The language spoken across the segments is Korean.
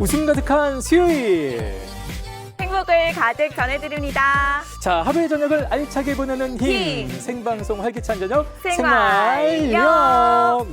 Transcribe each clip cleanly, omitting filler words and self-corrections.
웃음 가득한 수요일. 행복을 가득 전해드립니다. 자, 하루의 저녁을 알차게 보내는 힘. 힘. 생방송 활기찬 저녁 생활력.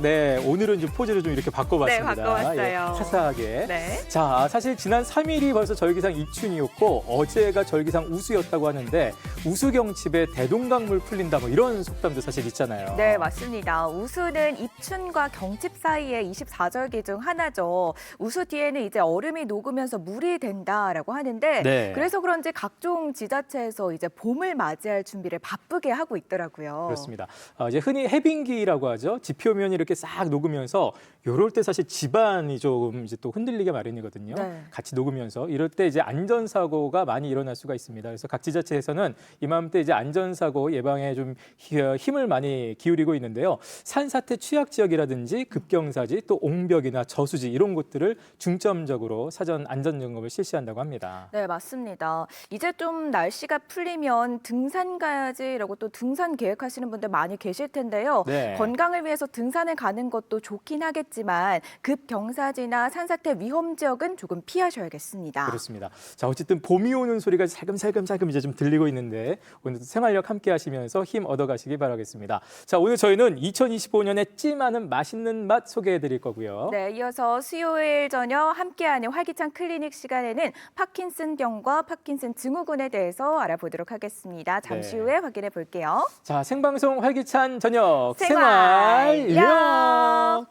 네, 오늘은 좀 포즈를 좀 이렇게 바꿔봤습니다. 네, 바꿔봤어요. 화사하게. 네. 자, 사실 지난 3일이 벌써 절기상 입춘이었고 어제가 절기상 우수였다고 하는데 우수경칩에 대동강물 풀린다 뭐 이런 속담도 사실 있잖아요. 네, 맞습니다. 우수는 입춘과 경칩 사이의 24절기 중 하나죠. 우수 뒤에는 이제 얼음이 녹으면서 물이 된다라고 하는데 네. 그래서 그런지 각종 지자체에서 이제 봄을 맞이할 준비를 바쁘게 하고 있더라고요. 그렇습니다. 이제 흔히 해빙기라고 하죠. 지표면이 이렇게 싹 녹으면서 이럴 때 사실 집안이 조금 이제 또 흔들리게 마련이거든요. 네. 같이 녹으면서 이럴 때 이제 안전사고가 많이 일어날 수가 있습니다. 그래서 각 지자체에서는 이맘때 이제 안전사고 예방에 좀 힘을 많이 기울이고 있는데요. 산사태 취약 지역이라든지 급경사지 또 옹벽이나 저수지 이런 곳들을 중점적으로 사전 안전점검을 실시한다고 합니다. 네, 맞습니다. 이제 좀 날씨가 풀리면 등산 가야지라고 또 등산 계획하시는 분들 많이 계실 텐데요. 네. 건강을 위해서 등산을 가는 것도 좋긴 하겠지만 급경사지나 산사태 위험 지역은 조금 피하셔야겠습니다. 그렇습니다. 자, 어쨌든 봄이 오는 소리가 살금살금 이제 좀 들리고 있는데 오늘도 생활력 함께 하시면서 힘 얻어가시기 바라겠습니다. 자, 오늘 저희는 2025년에 찜하는 맛있는 맛 소개해 드릴 거고요. 네, 이어서 수요일 저녁 함께하는 활기찬 클리닉 시간에는 파킨슨병과 파킨슨 증후군에 대해서 알아보도록 하겠습니다. 잠시 네. 후에 확인해 볼게요. 자, 생방송 활기찬 저녁 생활력. 생활력.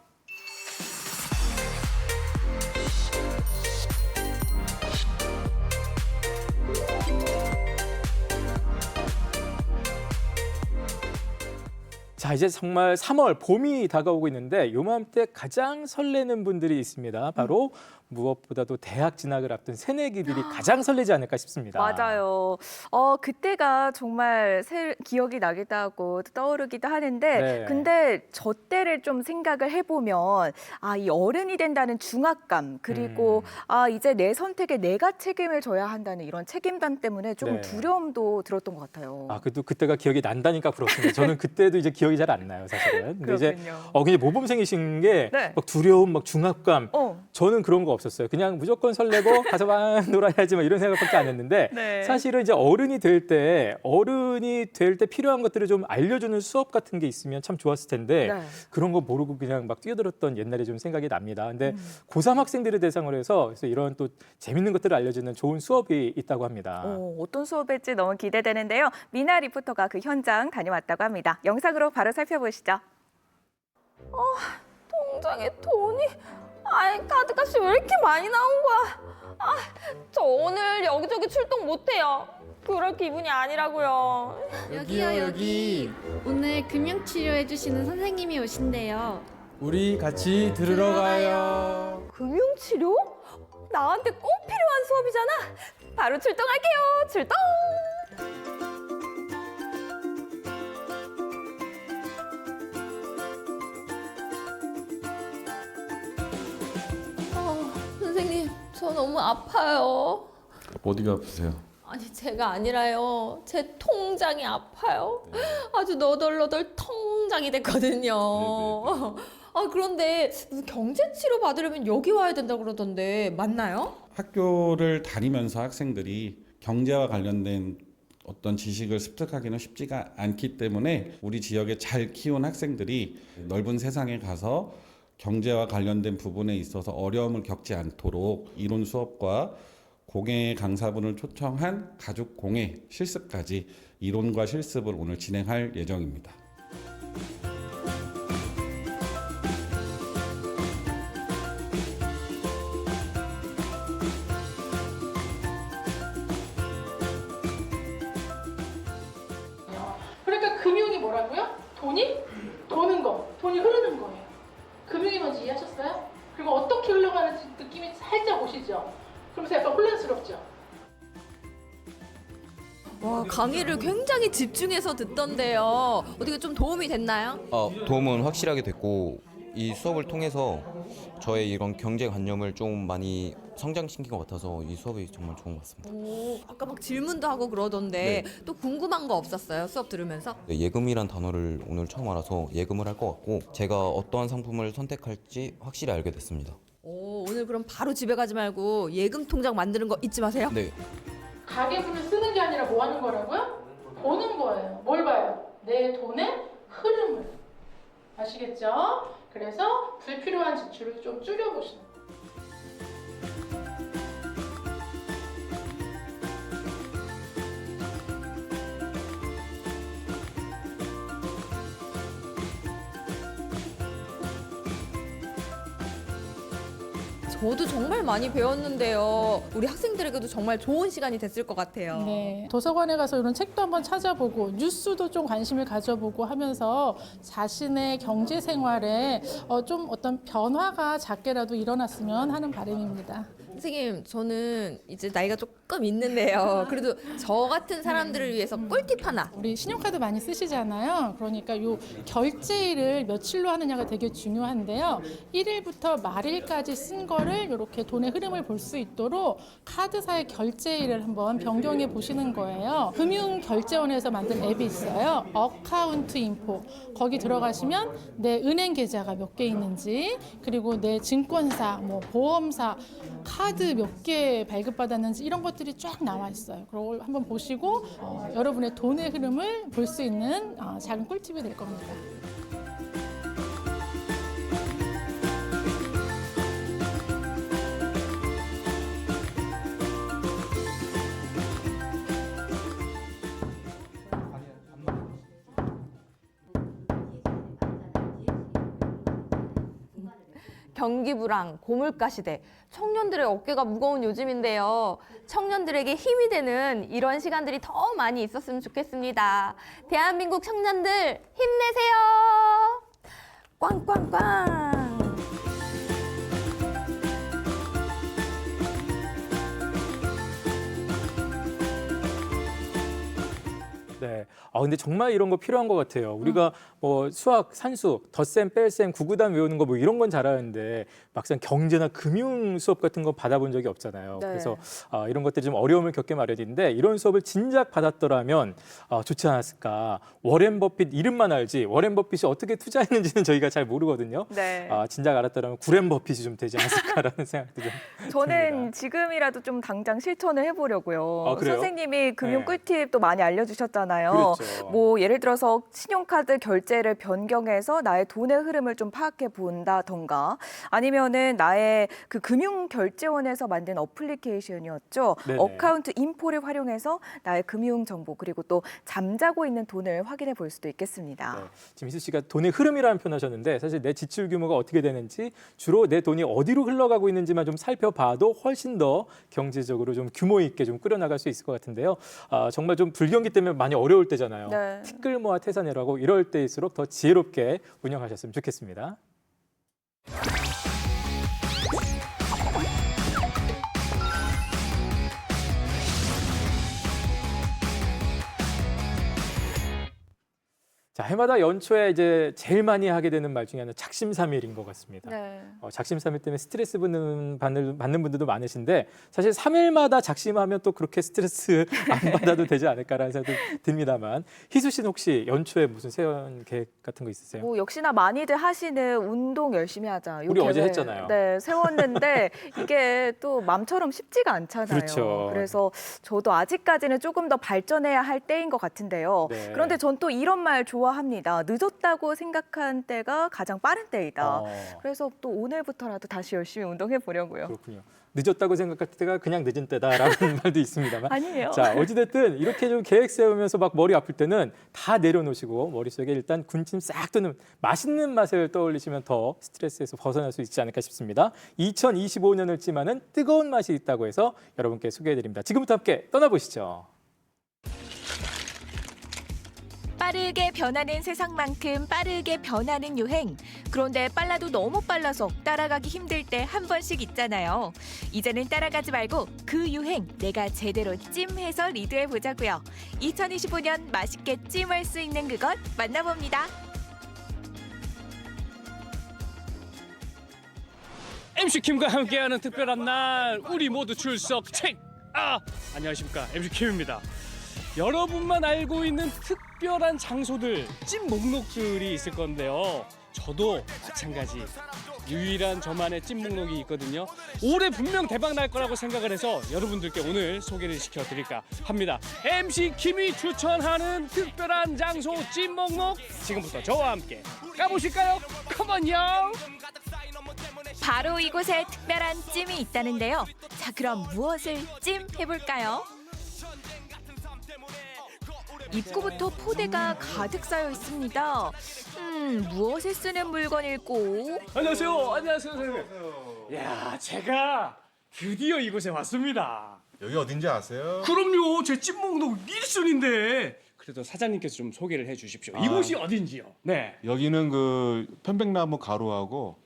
자, 이제 정말 3월 봄이 다가오고 있는데 요맘때 가장 설레는 분들이 있습니다. 바로 무엇보다도 대학 진학을 앞둔 새내기들이 가장 설레지 않을까 싶습니다. 맞아요. 그때가 정말 기억이 나기도 하고 떠오르기도 하는데 네. 근데 저 때를 좀 생각을 해보면 이 어른이 된다는 중압감 그리고 이제 내 선택에 내가 책임을 져야 한다는 이런 책임감 때문에 조금 네. 두려움도 들었던 것 같아요. 그래도 그때가 기억이 난다니까 그렇습니다. 저는 그때도 이제 기억이 잘 안 나요, 사실은. 근데 이제 그렇군요. 굉장히 모범생이신 게 네. 막 두려움, 막 중압감. 어. 저는 그런 거 없었어요. 그냥 무조건 설레고 가서 막 놀아야지 막 이런 생각밖에 안 했는데 네. 사실은 이제 어른이 될 때 필요한 것들을 좀 알려주는 수업 같은 게 있으면 참 좋았을 텐데 네. 그런 거 모르고 그냥 막 뛰어들었던 옛날이 좀 생각이 납니다. 근데 고3 학생들을 대상으로 해서 그래서 이런 또 재밌는 것들을 알려주는 좋은 수업이 있다고 합니다. 어떤 수업일지 너무 기대되는데요. 미나 리포터가 그 현장 다녀왔다고 합니다. 영상으로 바로 살펴보시죠. 통장에 돈이 카드값이 왜 이렇게 많이 나온 거야? 저 오늘 여기저기 출동 못해요. 그럴 기분이 아니라고요. 여기요 여기 오늘 금융치료 해주시는 선생님이 오신대요. 우리 같이 들으러 가요. 금융치료? 나한테 꼭 필요한 수업이잖아. 바로 출동할게요. 출동! 선생님, 저 너무 아파요. 어디가 아프세요? 아니, 제가 아니라요. 제 통장이 아파요. 아주 너덜너덜 통장이 됐거든요. 그런데 무슨 경제치료 받으려면 여기 와야 된다고 그러던데 맞나요? 학교를 다니면서 학생들이 경제와 관련된 어떤 지식을 습득하기는 쉽지가 않기 때문에 우리 지역에 잘 키운 학생들이 넓은 세상에 가서 경제와 관련된 부분에 있어서 어려움을 겪지 않도록 이론 수업과 공예 강사분을 초청한 가족 공예 실습까지 이론과 실습을 오늘 진행할 예정입니다. 그러니까 금융이 뭐라고요? 돈이? 도는 거, 돈이 흐르는 거예요. 금융이 뭔지 이해하셨어요? 그리고 어떻게 흘러가는지 느낌이 살짝 오시죠? 그러면서 약간 혼란스럽죠? 와, 강의를 굉장히 집중해서 듣던데요. 어떻게 좀 도움이 됐나요? 도움은 확실하게 됐고 이 수업을 통해서 저의 이런 경제관념을 좀 많이 성장시킨 것 같아서 이 수업이 정말 좋은 것 같습니다. 아까 막 질문도 하고 그러던데 또 궁금한 거 없었어요? 수업 들으면서? 예금이란 단어를 오늘 처음 알아서 예금을 할 것 같고 제가 어떠한 상품을 선택할지 확실히 알게 됐습니다. 오늘 오늘 그럼 바로 집에 가지 말고 예금 통장 만드는 거 잊지 마세요. 네. 가계부를 쓰는 게 아니라 뭐 하는 거라고요? 보는 거예요. 뭘 봐요? 내 돈의 흐름을. 아시겠죠? 그래서 불필요한 지출을 좀 줄여보시는 거예요. 저도 정말 많이 배웠는데요. 우리 학생들에게도 정말 좋은 시간이 됐을 것 같아요. 네, 도서관에 가서 이런 책도 한번 찾아보고 뉴스도 좀 관심을 가져보고 하면서 자신의 경제 생활에 좀 어떤 변화가 작게라도 일어났으면 하는 바람입니다. 선생님, 저는 이제 나이가 조금 있는데요. 그래도 저 같은 사람들을 위해서 꿀팁 하나. 우리 신용카드 많이 쓰시잖아요. 그러니까 요 결제일을 며칠로 하느냐가 되게 중요한데요. 1일부터 말일까지 쓴 거를 이렇게 돈의 흐름을 볼 수 있도록 카드사의 결제일을 한번 변경해 보시는 거예요. 금융결제원에서 만든 앱이 있어요. 어카운트 인포. 거기 들어가시면 내 은행 계좌가 몇 개 있는지, 그리고 내 증권사, 뭐 보험사, 카드 몇 개 발급받았는지 이런 것들이 쫙 나와 있어요. 그걸 한번 보시고 여러분의 돈의 흐름을 볼 수 있는 작은 꿀팁이 될 겁니다. 경기불황, 고물가 시대, 청년들의 어깨가 무거운 요즘인데요. 청년들에게 힘이 되는 이런 시간들이 더 많이 있었으면 좋겠습니다. 대한민국 청년들 힘내세요. 꽝꽝꽝. 네. 근데 정말 이런 거 필요한 것 같아요. 우리가 뭐 수학, 산수, 덧셈, 뺄셈, 구구단 외우는 거 뭐 이런 건 잘하는데 막상 경제나 금융 수업 같은 거 받아본 적이 없잖아요. 네. 그래서 이런 것들이 좀 어려움을 겪게 마련인데 이런 수업을 진작 받았더라면 좋지 않았을까. 워렌 버핏 이름만 알지 워렌 버핏이 어떻게 투자했는지는 저희가 잘 모르거든요. 네. 진작 알았더라면 구렌 버핏이 좀 되지 않았을까라는 생각도 좀 저는 듭니다. 지금이라도 좀 당장 실천을 해보려고요. 그래요? 선생님이 금융 네. 꿀팁도 많이 알려주셨잖아요. 그렇죠. 뭐 예를 들어서 신용카드 결제를 변경해서 나의 돈의 흐름을 좀 파악해 본다던가 아니면은 나의 그 금융결제원에서 만든 어플리케이션이었죠. 네네. 어카운트 인포를 활용해서 나의 금융 정보 그리고 또 잠자고 있는 돈을 확인해 볼 수도 있겠습니다. 네. 지금 희수 씨가 돈의 흐름이라는 표현 하셨는데 사실 내 지출 규모가 어떻게 되는지 주로 내 돈이 어디로 흘러가고 있는지만 좀 살펴봐도 훨씬 더 경제적으로 좀 규모 있게 좀 끌어나갈 수 있을 것 같은데요. 정말 좀 불경기 때문에 많이 어려울 때잖아요. 네. 티끌 모아 태산이라고 이럴 때일수록 더 지혜롭게 운영하셨으면 좋겠습니다. 자, 해마다 연초에 이제 제일 많이 하게 되는 말 중에 하나는 작심삼일인 것 같습니다. 네. 작심삼일 때문에 스트레스 받는 분들도 많으신데 사실 3일마다 작심하면 또 그렇게 스트레스 안 받아도 되지 않을까라는 생각도 듭니다만 희수 씨는 혹시 연초에 무슨 세운 계획 같은 거 있으세요? 뭐 역시나 많이들 하시는 운동 열심히 하자. 요 우리 어제 계획, 했잖아요. 네, 세웠는데 이게 또 맘처럼 쉽지가 않잖아요. 그렇죠. 그래서 저도 아직까지는 조금 더 발전해야 할 때인 것 같은데요. 네. 그런데 전 또 이런 말 좋아합니다. 늦었다고 생각한 때가 가장 빠른 때이다. 그래서 또 오늘부터라도 다시 열심히 운동해 보려고요. 그렇군요. 늦었다고 생각할 때가 그냥 늦은 때다라는 말도 있습니다만. 아니에요. 자, 어찌됐든 이렇게 좀 계획 세우면서 막 머리 아플 때는 다 내려놓으시고 머릿속에 일단 군침 싹 도는 맛있는 맛을 떠올리시면 더 스트레스에서 벗어날 수 있지 않을까 싶습니다. 2025년을 찜하는 뜨거운 맛이 있다고 해서 여러분께 소개해드립니다. 지금부터 함께 떠나보시죠. 빠르게 변하는 세상만큼 빠르게 변하는 유행. 그런데 빨라도 너무 빨라서 따라가기 힘들 때 한 번씩 있잖아요. 이제는 따라가지 말고 그 유행 내가 제대로 찜해서 리드해 보자고요. 2025년 맛있게 찜할 수 있는 그것 만나봅니다. MC 킴과 함께하는 특별한 날 우리 모두 출석 책! 안녕하십니까 MC 킴입니다. 여러분만 알고 있는 특별한 장소들, 찜 목록들이 있을 건데요. 저도 마찬가지. 유일한 저만의 찜 목록이 있거든요. 올해 분명 대박 날 거라고 생각을 해서 여러분들께 오늘 소개를 시켜드릴까 합니다. MC 김이 추천하는 특별한 장소 찜 목록 지금부터 저와 함께 가보실까요? 컴온요. 바로 이곳에 특별한 찜이 있다는데요. 자, 그럼 무엇을 찜해볼까요? 입구부터 포대가 가득 쌓여 있습니다. 무엇에 쓰는 물건일꼬? 안녕하세요. 안녕하세요, 선생님. 야, 제가 드디어 이곳에 왔습니다. 여기 어딘지 아세요? 그럼요. 제 찜 목록 1순위인데. 그래도 사장님께서 좀 소개를 해주십시오. 이곳이 어딘지요? 네. 여기는 그 편백나무 가루하고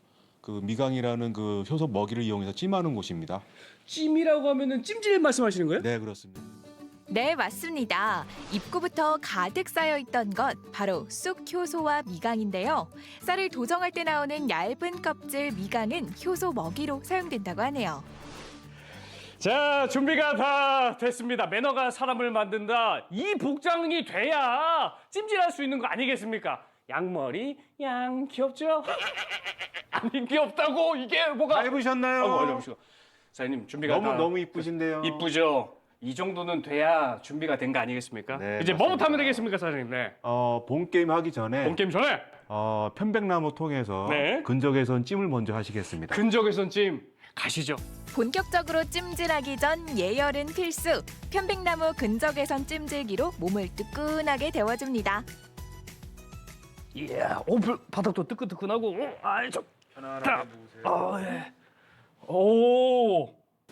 그 미강이라는 그 효소 먹이를 이용해서 찜하는 곳입니다. 찜이라고 하면은 찜질 말씀하시는 거예요? 네, 그렇습니다. 네, 맞습니다. 입구부터 가득 쌓여 있던 것 바로 쑥 효소와 미강인데요. 쌀을 도정할 때 나오는 얇은 껍질 미강은 효소 먹이로 사용된다고 하네요. 자, 준비가 다 됐습니다. 매너가 사람을 만든다. 이 복장이 돼야 찜질할 수 있는 거 아니겠습니까? 양머리, 양 귀엽죠? 아니 귀엽다고 이게 뭐가? 다 해보셨나요? 사장님 준비가 너무 이쁘신데요. 이쁘죠? 이 정도는 돼야 준비가 된 거 아니겠습니까? 네, 이제 맞습니다. 뭐부터 하면 되겠습니까, 사장님? 네. 본 게임 하기 전에 본 게임 전에 편백나무 통해서 네. 근적외선 찜을 먼저 하시겠습니다. 근적외선 찜 가시죠. 본격적으로 찜질하기 전 예열은 필수. 편백나무 근적외선 찜질기로 몸을 뜨끈하게 데워줍니다. 이야, 바닥도 뜨끈뜨끈하고, 아이 저 편안하게 누우세요. 예. 오,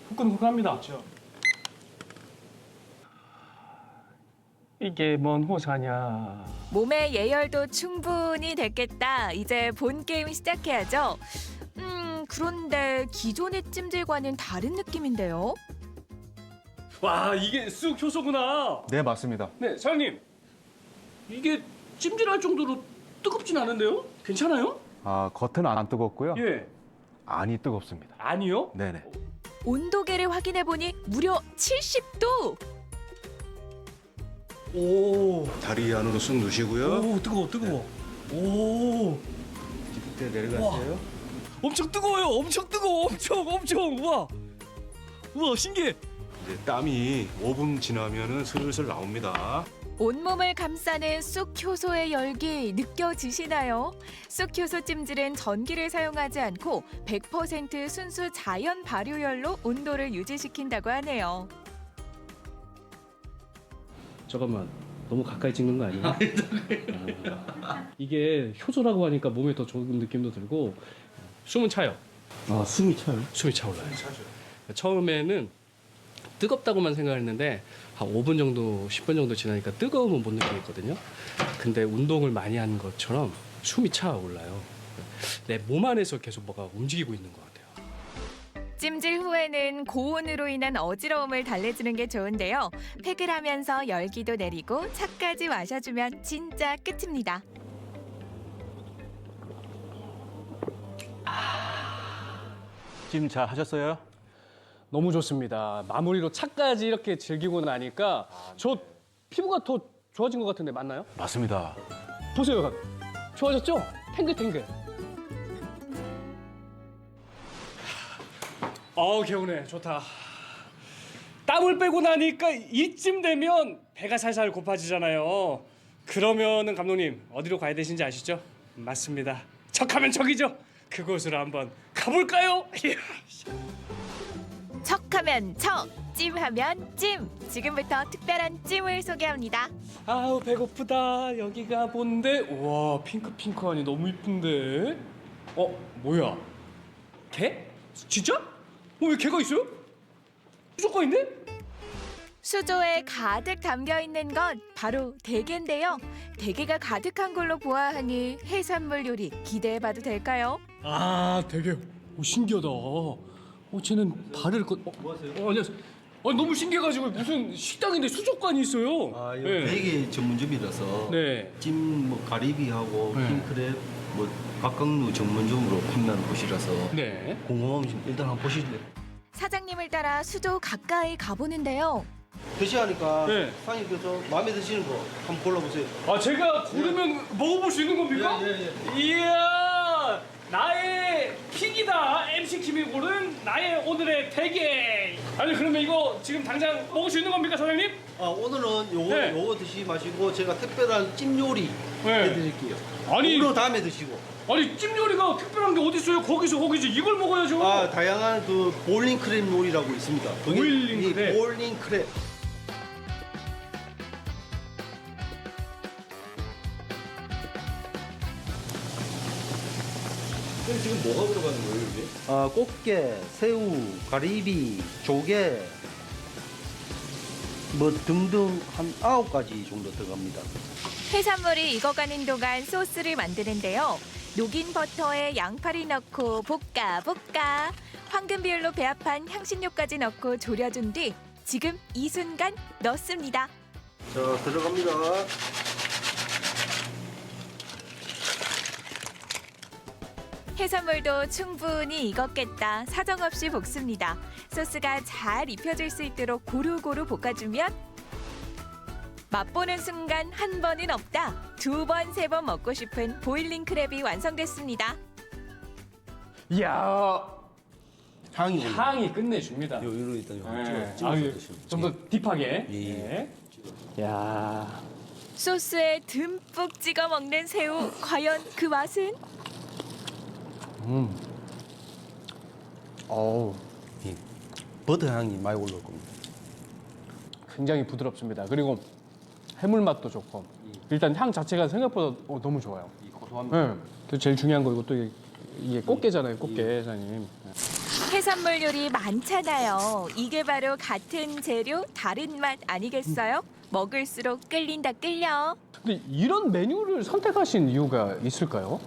후끈후끈합니다. 그렇죠. 이게 뭔 호사냐? 몸의 예열도 충분히 됐겠다. 이제 본 게임 시작해야죠. 그런데 기존의 찜질과는 다른 느낌인데요. 와, 이게 쑥 효소구나. 네, 맞습니다. 네, 사장님. 이게 찜질할 정도로 뜨겁진 않은데요? 괜찮아요? 겉은 안 뜨겁고요. 예. 안이 뜨겁습니다. 아니요? 네네. 온도계를 확인해 보니 무려 70도. 오, 다리 안으로 쑥 누시고요. 오, 뜨거워. 오, 밑에 내려가세요. 엄청 뜨거워요. 엄청 뜨거워. 엄청. 우와, 신기해. 이제 땀이 5분 지나면은 슬슬 나옵니다. 온몸을 감싸는 쑥 효소의 열기 느껴지시나요? 쑥 효소 찜질은 전기를 사용하지 않고 100% 순수 자연 발효열로 온도를 유지시킨다고 하네요. 잠깐만, 너무 가까이 찍는 거 아니야? 이게 효소라고 하니까 몸에 더 좋은 느낌도 들고 숨은 차요. 숨이 차요? 숨이 차올라요. 처음에는 뜨겁다고만 생각했는데 한 5분 정도, 10분 정도 지나니까 뜨거움은 못 느끼겠거든요. 근데 운동을 많이 한 것처럼 숨이 차올라요. 내 몸 안에서 계속 뭐가 움직이고 있는 것 같아요. 찜질 후에는 고온으로 인한 어지러움을 달래주는 게 좋은데요. 팩을 하면서 열기도 내리고 차까지 마셔주면 진짜 끝입니다. 찜 잘 하셨어요? 너무 좋습니다. 마무리로 차까지 이렇게 즐기고 나니까 저 피부가 더 좋아진 것 같은데 맞나요? 맞습니다. 보세요. 좋아졌죠? 탱글탱글. 개운해. 좋다. 땀을 빼고 나니까 이쯤 되면 배가 살살 고파지잖아요. 그러면은 감독님 어디로 가야 되신지 아시죠? 맞습니다. 척하면 척이죠. 그곳으로 한번 가볼까요? 척하면 척, 찜하면 찜. 지금부터 특별한 찜을 소개합니다. 아우 배고프다. 여기가 뭔데? 우와 핑크하니 너무 이쁜데. 뭐야? 개? 진짜? 왜 개가 있어요? 수족관인데? 수조에 가득 담겨 있는 건 바로 대게인데요. 대게가 가득한 걸로 보아하니 해산물 요리 기대해봐도 될까요? 되게 신기하다. 쟤는 발을 뭐 하세요? 안녕하세요. 너무 신기해가지고 무슨 식당인데 수족관이 있어요. 이거 되게 전문점이라서 네. 찜 가리비하고 킹크랩 각각류 전문점으로 판매하는 곳이라서 네. 궁금하면 일단 한번 보시죠. 사장님을 따라 수조 가까이 가보는데요. 표시하니까 네. 사장님께서 마음에 드시는 거 한번 골라보세요. 제가 고르면 먹어볼 수 있는 겁니까? 예. 이야. 열심히 고른 나의 오늘의 대게. 아니 그러면 이거 지금 당장 먹을 수 있는 겁니까 사장님? 오늘은 요거 네. 요거 드시지 마시고 제가 특별한 찜 요리 네. 해드릴게요. 아니. 오늘 다음에 드시고. 아니 찜 요리가 특별한 게 어디 있어요? 거기지 이걸 먹어야죠. 다양한 그 보일링 크랩 요리라고 있습니다. 그게 보일링 이 크랩? 보일링 크랩. 지금 뭐가 들어가는 거예요, 이게? 꽃게, 새우, 가리비, 조개 뭐 등등 한 9가지 정도 들어갑니다. 해산물이 익어가는 동안 소스를 만드는데요. 녹인 버터에 양파를 넣고 볶아. 황금 비율로 배합한 향신료까지 넣고 졸여준 뒤 지금 이 순간 넣습니다. 자, 들어갑니다. 해산물도 충분히 익었겠다 사정없이 볶습니다. 소스가 잘 입혀질 수 있도록 고루고루 볶아주면 맛보는 순간 한 번은 없다. 2번, 3번 먹고 싶은 보일링 크랩이 완성됐습니다. 이야 향이 끝내줍니다. 요로 일단 네. 찍어서 드시면. 좀 더 딥하게. 예. 야. 소스에 듬뿍 찍어 먹는 새우. 과연 그 맛은? 이 버터 향이 많이 올라올 겁니다. 굉장히 부드럽습니다. 그리고 해물 맛도 좋고 일단 향 자체가 생각보다 너무 좋아요. 고소한 네. 그 제일 중요한 거 이것도 이게 꽃게잖아요, 꽃게 사장님. 해산물 요리 많잖아요. 이게 바로 같은 재료 다른 맛 아니겠어요? 먹을수록 끌린다 끌려. 근데 이런 메뉴를 선택하신 이유가 있을까요?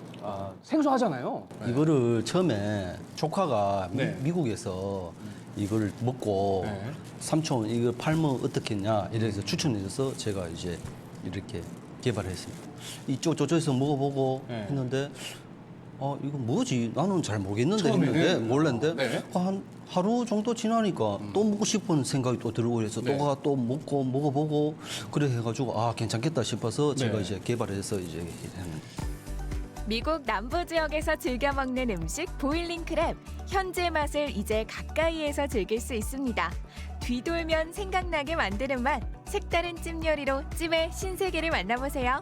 생소하잖아요. 이거를 처음에 조카가 네. 미국에서 이걸 먹고 네. 삼촌 이거 팔면 어떻겠냐 이래서 추천해줘서 제가 이제 이렇게 개발했습니다. 저쪽에서 먹어보고 네. 했는데 이거 뭐지? 나는 잘 모르겠는데 처음에는? 했는데 몰랐는데 네. 한 하루 정도 지나니까 또 먹고 싶은 생각이 또 들고 그래서 네. 또 먹고 먹어보고 그래 해가지고 괜찮겠다 싶어서 제가 네. 이제 개발해서 이제 했는데. 미국 남부 지역에서 즐겨 먹는 음식 보일링 크랩. 현재 맛을 이제 가까이에서 즐길 수 있습니다. 뒤돌면 생각나게 만드는 맛. 색다른 찜 요리로 찜의 신세계를 만나보세요.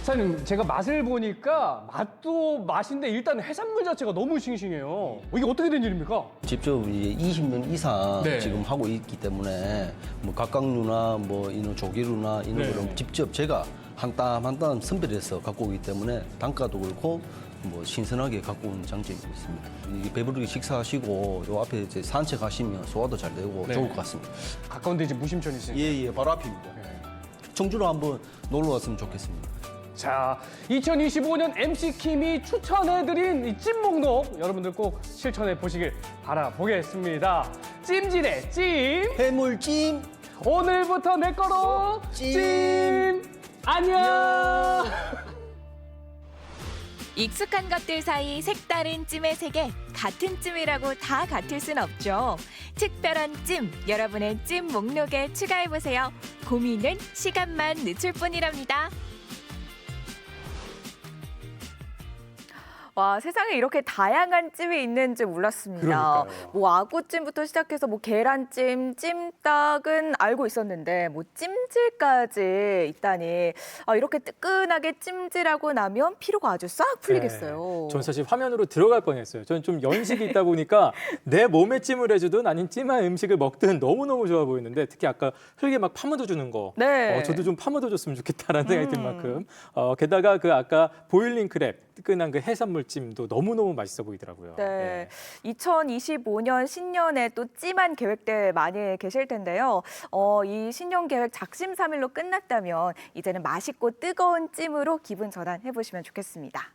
사장님, 제가 맛을 보니까 맛도 맛인데 일단 해산물 자체가 너무 싱싱해요. 이게 어떻게 된 일입니까? 직접 이제 20년 이상 네. 지금 하고 있기 때문에 뭐 각각류나 뭐 이런 조개류나 이런 네. 거를 직접 제가 한 땀 한 땀 선별해서 갖고 오기 때문에 단가도 그렇고 뭐 신선하게 갖고 오는 장점이 있습니다. 이게 배부르게 식사하시고 요 앞에 이제 산책하시면 소화도 잘 되고 네. 좋을 것 같습니다. 가까운데 이제 무심천이 있으니까. 예, 바로 앞입니다. 네. 청주로 한번 놀러 왔으면 좋겠습니다. 자, 2025년 MC 킴이 추천해드린 이 찜 목록 여러분들 꼭 실천해 보시길 바라보겠습니다. 찜질의 찜, 해물찜 오늘부터 내 거로 찜. 안녕. 익숙한 것들 사이 색다른 찜의 세계. 같은 찜이라고 다 같을 순 없죠. 특별한 찜, 여러분의 찜 목록에 추가해보세요. 고민은 시간만 늦출 뿐이랍니다. 와, 세상에 이렇게 다양한 찜이 있는 줄 몰랐습니다. 그러니까요. 뭐 아구찜부터 시작해서 뭐 계란찜, 찜닭은 알고 있었는데 뭐 찜질까지 있다니. 이렇게 뜨끈하게 찜질하고 나면 피로가 아주 싹 풀리겠어요. 전 사실 화면으로 들어갈 뻔했어요. 저는 좀 연식이 있다 보니까 내 몸에 찜을 해주든 아닌 찜한 음식을 먹든 너무너무 좋아 보이는데 특히 아까 흙에 막 파묻어 주는 거. 네. 저도 좀 파묻어 줬으면 좋겠다라는 생각이 든 만큼. 게다가 그 아까 보일링 크랩, 뜨끈한 그 해산물찜도 너무너무 맛있어 보이더라고요. 네. 2025년 신년에 또 찜한 계획들 많이 계실 텐데요. 이 신년 계획 작심삼일로 끝났다면 이제는 맛있고 뜨거운 찜으로 기분 전환해 보시면 좋겠습니다.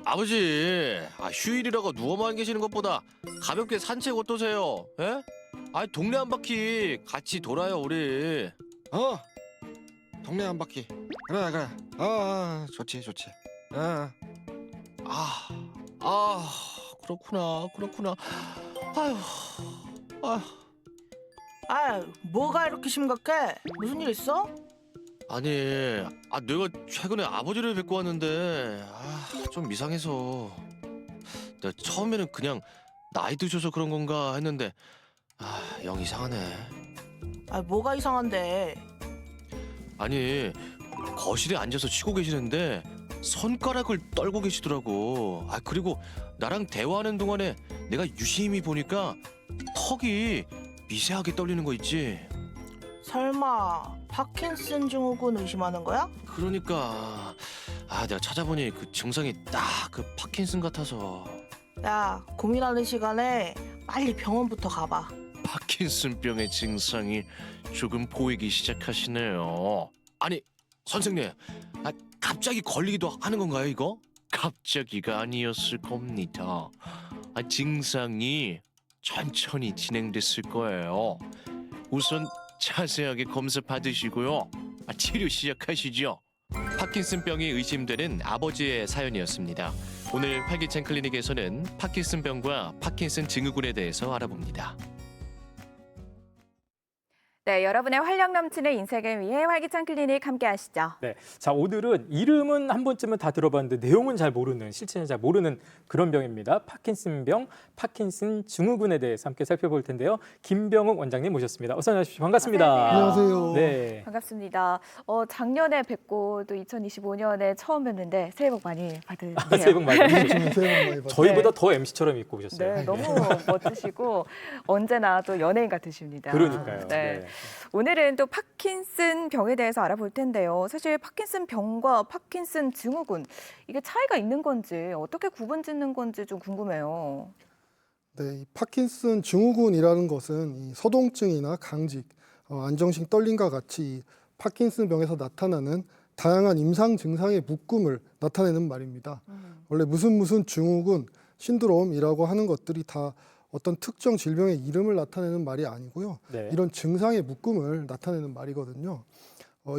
아버지, 휴일이라고 누워만 계시는 것보다 가볍게 산책 어떠세요? 예? 동네 한 바퀴 같이 돌아요 우리. 동네 한 바퀴. 그래. 좋지. 아, 그렇구나. 아휴, 아, 뭐가 이렇게 심각해? 무슨 일 있어? 아니, 내가 최근에 아버지를 뵙고 왔는데 좀 이상해서. 내가 처음에는 그냥 나이 드셔서 그런 건가 했는데 영 이상하네. 뭐가 이상한데? 아니, 거실에 앉아서 쉬고 계시는데 손가락을 떨고 계시더라고. 그리고 나랑 대화하는 동안에 내가 유심히 보니까 턱이 미세하게 떨리는 거 있지. 설마 파킨슨 증후군 의심하는 거야? 그러니까 내가 찾아보니 그 증상이 딱 그 파킨슨 같아서. 야, 고민하는 시간에 빨리 병원부터 가봐. 파킨슨병의 증상이 조금 보이기 시작하시네요. 아니, 선생님, 갑자기 걸리기도 하는 건가요, 이거? 갑자기가 아니었을 겁니다. 증상이 천천히 진행됐을 거예요. 우선 자세하게 검사 받으시고요. 치료 시작하시죠. 파킨슨병이 의심되는 아버지의 사연이었습니다. 오늘 활기찬 클리닉에서는 파킨슨병과 파킨슨 증후군에 대해서 알아봅니다. 네, 여러분의 활력 넘치는 인생을 위해 활기찬 클리닉 함께 하시죠. 네, 자 오늘은 이름은 한 번쯤은 다 들어봤는데 내용은 잘 모르는, 실체는 잘 모르는 그런 병입니다. 파킨슨병, 파킨슨 증후군에 대해서 함께 살펴볼 텐데요. 김병욱 원장님 모셨습니다. 어서 오십시오. 반갑습니다. 안녕하세요. 네, 반갑습니다. 작년에 뵙고 또 2025년에 처음 뵙는데 새해 복 많이 받으세요. 새해 복 많이 받으세요. 새해 복 많이 받으세요. 저희보다 더 MC처럼 입고 오셨어요. 네, 너무 멋지시고 언제나 또 연예인 같으십니다. 그러니까요. 네. 오늘은 또 파킨슨 병에 대해서 알아볼 텐데요. 사실 파킨슨 병과 파킨슨 증후군 이게 차이가 있는 건지 어떻게 구분짓는 건지 좀 궁금해요. 네, 이 파킨슨 증후군이라는 것은 이 서동증이나 강직, 안정식 떨림과 같이 이 파킨슨 병에서 나타나는 다양한 임상 증상의 묶음을 나타내는 말입니다. 원래 무슨 증후군, 신드롬이라고 하는 것들이 다 어떤 특정 질병의 이름을 나타내는 말이 아니고요. 네. 이런 증상의 묶음을 나타내는 말이거든요.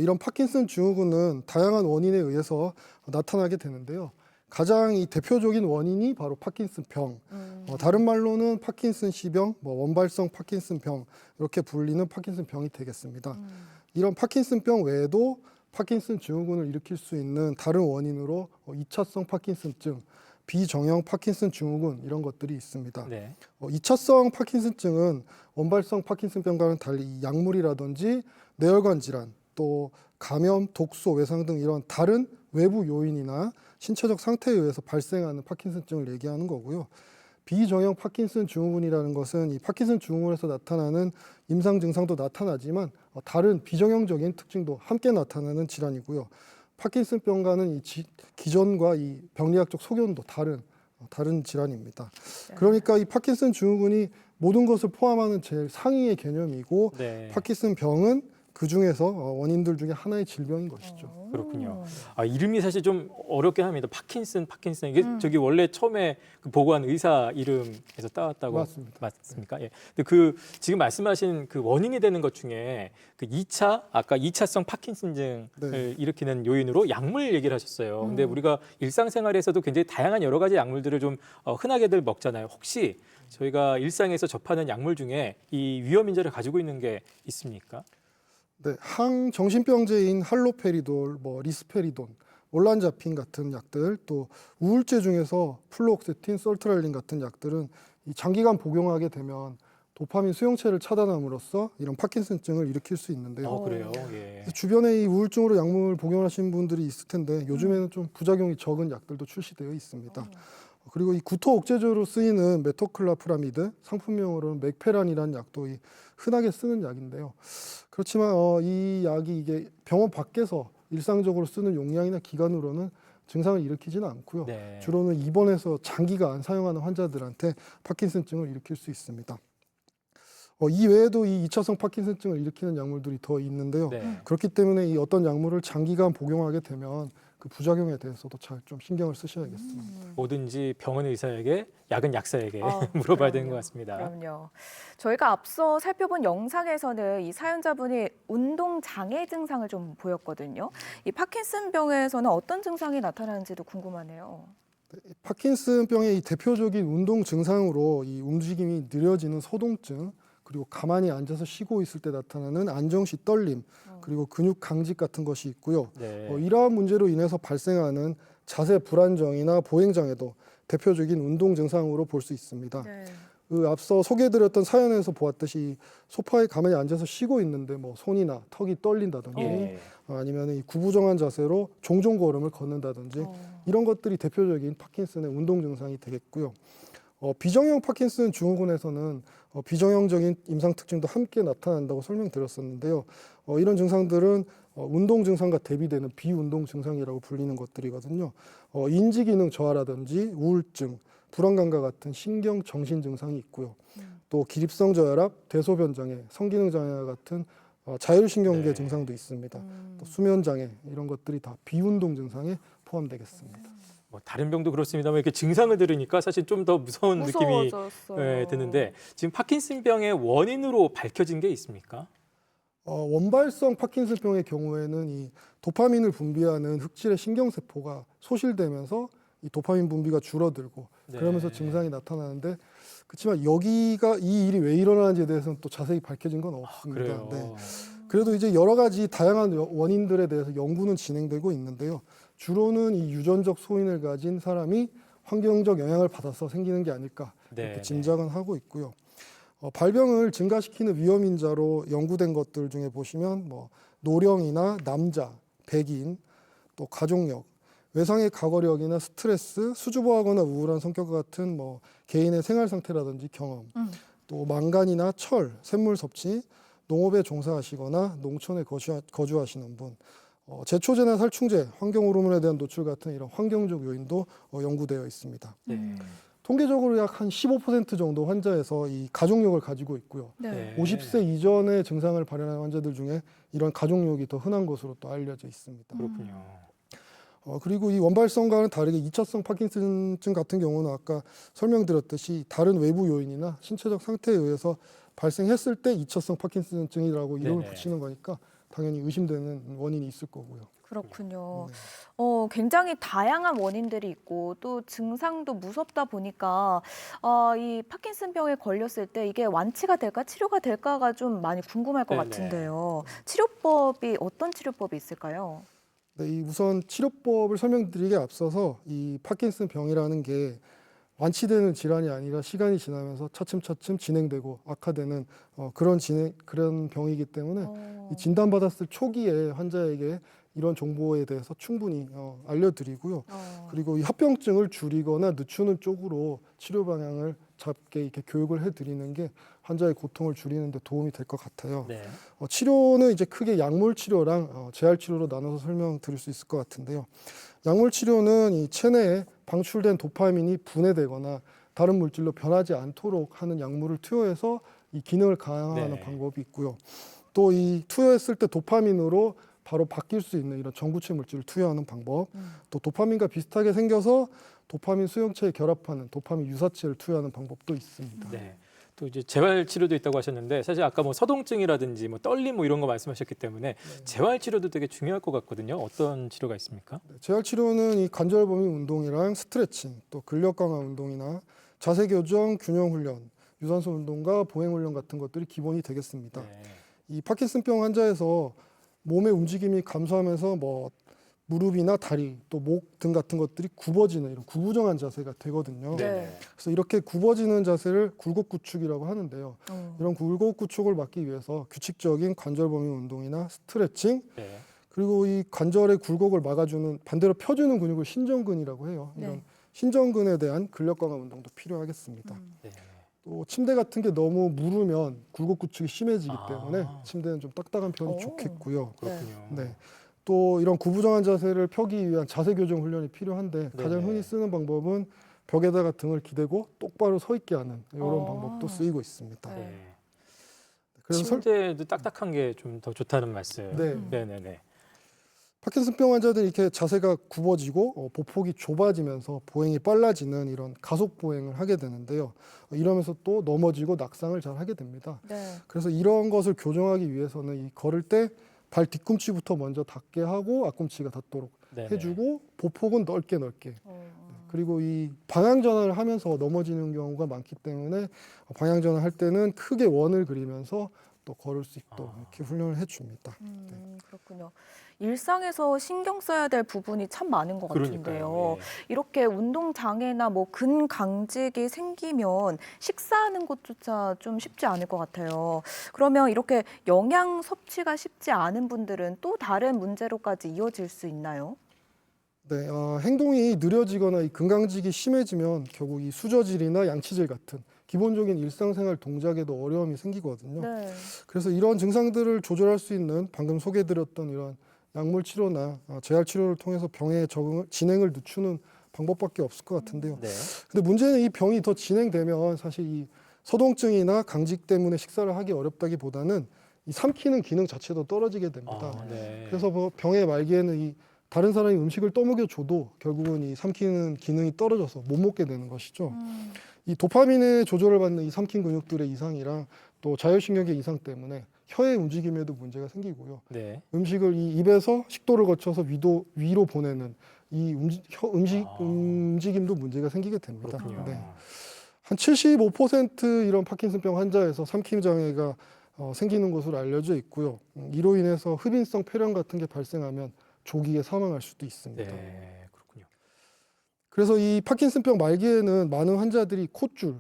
이런 파킨슨 증후군은 다양한 원인에 의해서 나타나게 되는데요. 가장 이 대표적인 원인이 바로 파킨슨병, 다른 말로는 파킨슨시병, 원발성 파킨슨병 이렇게 불리는 파킨슨병이 되겠습니다. 이런 파킨슨병 외에도 파킨슨 증후군을 일으킬 수 있는 다른 원인으로 2차성 파킨슨증, 비정형 파킨슨 증후군 이런 것들이 있습니다. 네. 2차성 파킨슨증은 원발성 파킨슨병과는 달리 이 약물이라든지 뇌혈관 질환, 또 감염, 독소, 외상 등 이런 다른 외부 요인이나 신체적 상태에 의해서 발생하는 파킨슨증을 얘기하는 거고요. 비정형 파킨슨 증후군이라는 것은 이 파킨슨 증후군에서 나타나는 임상 증상도 나타나지만 다른 비정형적인 특징도 함께 나타나는 질환이고요. 파킨슨병과는 이 기전과 이 병리학적 소견도 다른 질환입니다. 그러니까 이 파킨슨 증후군이 모든 것을 포함하는 제일 상위의 개념이고 네. 파킨슨병은 그 중에서 원인들 중에 하나의 질병인 것이죠. 그렇군요. 이름이 사실 좀 어렵긴 합니다. 파킨슨 이게 저기 원래 처음에 그 보고한 의사 이름에서 따왔다고 맞습니다. 맞습니까? 예. 근데 지금 말씀하신 그 원인이 되는 것 중에 그 아까 2차성 파킨슨증을 일으키는 요인으로 약물 얘기를 하셨어요. 근데 우리가 일상생활에서도 굉장히 다양한 여러 가지 약물들을 좀 흔하게들 먹잖아요. 혹시 저희가 일상에서 접하는 약물 중에 이 위험 인자를 가지고 있는 게 있습니까? 네, 항정신병제인 할로페리돌, 리스페리돈, 올란자핀 같은 약들, 또 우울제 중에서 플루옥세틴, 솔트랄린 같은 약들은 이 장기간 복용하게 되면 도파민 수용체를 차단함으로써 이런 파킨슨증을 일으킬 수 있는데요. 그래요. 예. 주변에 이 우울증으로 약물 복용하시는 분들이 있을 텐데 요즘에는 좀 부작용이 적은 약들도 출시되어 있습니다. 그리고 이 구토 억제제로 쓰이는 메토클라프라미드, 상품명으로는 맥페란이라는 약도 흔하게 쓰는 약인데요. 그렇지만 이 약이 이게 병원 밖에서 일상적으로 쓰는 용량이나 기간으로는 증상을 일으키지는 않고요. 네. 주로는 입원해서 장기간 사용하는 환자들한테 파킨슨증을 일으킬 수 있습니다. 이 외에도 이 2차성 파킨슨증을 일으키는 약물들이 더 있는데요. 네. 그렇기 때문에 이 어떤 약물을 장기간 복용하게 되면 그 부작용에 대해서도 잘 좀 신경을 쓰셔야겠습니다. 뭐든지 병원 의사에게, 약은 약사에게 물어봐야 되는 것 같습니다. 그럼요. 저희가 앞서 살펴본 영상에서는 이 사연자분이 운동 장애 증상을 좀 보였거든요. 이 파킨슨병에서는 어떤 증상이 나타나는지도 궁금하네요. 파킨슨병의 이 대표적인 운동 증상으로 이 움직임이 느려지는 소동증, 그리고 가만히 앉아서 쉬고 있을 때 나타나는 안정시 떨림, 그리고 근육 강직 같은 것이 있고요. 네. 이러한 문제로 인해서 발생하는 자세 불안정이나 보행장애도 대표적인 운동 증상으로 볼 수 있습니다. 그 앞서 소개해드렸던 사연에서 보았듯이 소파에 가만히 앉아서 쉬고 있는데 뭐 손이나 턱이 떨린다든지 예. 아니면 이 구부정한 자세로 종종 걸음을 걷는다든지 이런 것들이 대표적인 파킨슨의 운동 증상이 되겠고요. 비정형 파킨슨 증후군에서는 비정형적인 임상 특징도 함께 나타난다고 설명드렸었는데요. 이런 증상들은 운동 증상과 대비되는 비운동 증상이라고 불리는 것들이거든요. 인지 기능 저하라든지 우울증, 불안감과 같은 신경 정신 증상이 있고요. 또 기립성 저혈압, 대소변 장애, 성기능 장애와 같은 자율신경계 증상도 있습니다. 또 수면 장애 이런 것들이 다 비운동 증상에 포함되겠습니다. 뭐 다른 병도 그렇습니다만 이렇게 증상을 들으니까 사실 좀 더 무서운 느낌이 드는데 지금 파킨슨병의 원인으로 밝혀진 게 있습니까? 원발성 파킨슨병의 경우에는 이 도파민을 분비하는 흑질의 신경세포가 소실되면서 이 도파민 분비가 줄어들고 그러면서 증상이 나타나는데 그렇지만 여기가 이 일이 왜 일어나는지에 대해서는 또 자세히 밝혀진 건 없습니다. 네. 그래도 이제 여러 가지 다양한 원인들에 대해서 연구는 진행되고 있는데요. 주로는 이 유전적 소인을 가진 사람이 환경적 영향을 받아서 생기는 게 아닐까 이렇게 짐작은 하고 있고요. 발병을 증가시키는 위험인자로 연구된 것들 중에 보시면 뭐 노령이나 남자, 백인, 또 가족력, 외상의 가거력이나 스트레스, 수줍어하거나 우울한 성격 같은 뭐 개인의 생활 상태라든지 경험, 또 망간이나 철, 샘물 섭취, 농업에 종사하시거나 농촌에 거주하시는 분, 제초제나 살충제, 환경 호르몬에 대한 노출 같은 이런 환경적 요인도 연구되어 있습니다. 통계적으로 약 한 15% 정도 환자에서 이 가족력을 가지고 있고요. 50세 이전의 증상을 발현한 환자들 중에 이런 가족력이 더 흔한 것으로 또 알려져 있습니다. 그렇군요. 그리고 이 원발성과는 다르게 이차성 파킨슨증 같은 경우는 아까 설명드렸듯이 다른 외부 요인이나 신체적 상태에 의해서 발생했을 때 이차성 파킨슨증이라고 이름을 붙이는 거니까 당연히 의심되는 원인이 있을 거고요. 그렇군요. 굉장히 다양한 원인들이 있고 또 증상도 무섭다 보니까 이 파킨슨병에 걸렸을 때 이게 완치가 될까 치료가 될까가 좀 많이 궁금할 것 같은데요. 치료법이 어떤 치료법이 있을까요? 네, 이 우선 치료법을 설명드리기에 앞서서 이 파킨슨병이라는 게 완치되는 질환이 아니라 시간이 지나면서 차츰차츰 진행되고 악화되는 그런 병이기 때문에 이 진단받았을 초기에 환자에게 이런 정보에 대해서 충분히 알려드리고요. 그리고 이 합병증을 줄이거나 늦추는 쪽으로 치료 방향을 잡게 이렇게 교육을 해드리는 게 환자의 고통을 줄이는 데 도움이 될 것 같아요. 치료는 이제 크게 약물 치료랑 재활 치료로 나눠서 설명드릴 수 있을 것 같은데요. 약물 치료는 이 체내에 방출된 도파민이 분해되거나 다른 물질로 변하지 않도록 하는 약물을 투여해서 이 기능을 강화하는 방법이 있고요. 또 이 투여했을 때 도파민으로 바로 바뀔 수 있는 이런 전구체 물질을 투여하는 방법, 또 도파민과 비슷하게 생겨서 도파민 수용체에 결합하는 도파민 유사체를 투여하는 방법도 있습니다. 네. 또 이제 재활 치료도 있다고 하셨는데 사실 아까 뭐 서동증이라든지 뭐 떨림 뭐 이런 거 말씀하셨기 때문에 재활 치료도 되게 중요할 것 같거든요. 어떤 치료가 있습니까? 재활 치료는 이 관절 범위 운동이랑 스트레칭, 또 근력 강화 운동이나 자세 교정, 균형 훈련, 유산소 운동과 보행 훈련 같은 것들이 기본이 되겠습니다. 이 파킨슨병 환자에서 몸의 움직임이 감소하면서 뭐 무릎이나 다리, 또 목 등 같은 것들이 굽어지는 이런 구부정한 자세가 되거든요. 그래서 이렇게 굽어지는 자세를 굴곡구축이라고 하는데요. 이런 굴곡구축을 막기 위해서 규칙적인 관절 범위 운동이나 스트레칭, 그리고 이 관절의 굴곡을 막아주는 반대로 펴주는 근육을 신전근이라고 해요. 이런 신전근에 대한 근력 강화 운동도 필요하겠습니다. 또 침대 같은 게 너무 무르면 굴곡 구축이 심해지기 때문에 침대는 좀 딱딱한 편이 좋겠고요. 네. 또 이런 구부정한 자세를 펴기 위한 자세 교정 훈련이 필요한데 가장 흔히 쓰는 방법은 벽에다가 등을 기대고 똑바로 서 있게 하는 이런 방법도 쓰이고 있습니다. 그래서 침대도 딱딱한 게 좀 더 좋다는 말씀. 네네네. 파킨슨병 환자들이 이렇게 자세가 굽어지고 보폭이 좁아지면서 보행이 빨라지는 이런 가속 보행을 하게 되는데요. 이러면서 또 넘어지고 낙상을 잘 하게 됩니다. 그래서 이런 것을 교정하기 위해서는 이 걸을 때 발 뒤꿈치부터 먼저 닿게 하고 앞꿈치가 닿도록 해주고 보폭은 넓게 그리고 이 방향 전환을 하면서 넘어지는 경우가 많기 때문에 방향 전환할 때는 크게 원을 그리면서 또 걸을 수 있도록 이렇게 훈련을 해줍니다. 그렇군요. 일상에서 신경 써야 될 부분이 참 많은 것 같은데요. 그러니까요. 예. 이렇게 운동 장애나 뭐 근강직이 생기면 식사하는 것조차 좀 쉽지 않을 것 같아요. 그러면 이렇게 영양 섭취가 쉽지 않은 분들은 또 다른 문제로까지 이어질 수 있나요? 네, 행동이 느려지거나 이 근강직이 심해지면 결국 이 수저질이나 양치질 같은 기본적인 일상생활 동작에도 어려움이 생기거든요. 네. 그래서 이런 증상들을 조절할 수 있는 방금 소개해드렸던 이런 약물 치료나 재활 치료를 통해서 병의 진행을 늦추는 방법밖에 없을 것 같은데요. 네. 근데 문제는 이 병이 더 진행되면 사실 이 서동증이나 강직 때문에 식사를 하기 어렵다기보다는 이 삼키는 기능 자체도 떨어지게 됩니다. 네. 그래서 뭐 병의 말기에는 이 다른 사람이 음식을 떠먹여 줘도 결국은 이 삼키는 기능이 떨어져서 못 먹게 되는 것이죠. 이 도파민의 조절을 받는 이 삼킨 근육들의 이상이랑 또 자율신경계 이상 때문에 혀의 움직임에도 문제가 생기고요. 네. 음식을 이 입에서 식도를 거쳐서 위로 보내는 이 움직임도 문제가 생기게 됩니다. 그렇군요. 네. 한 75% 이런 파킨슨병 환자에서 삼킴 장애가 생기는 것으로 알려져 있고요. 이로 인해서 흡인성 폐렴 같은 게 발생하면 조기에 사망할 수도 있습니다. 네, 그렇군요. 그래서 이 파킨슨병 말기에는 많은 환자들이 콧줄,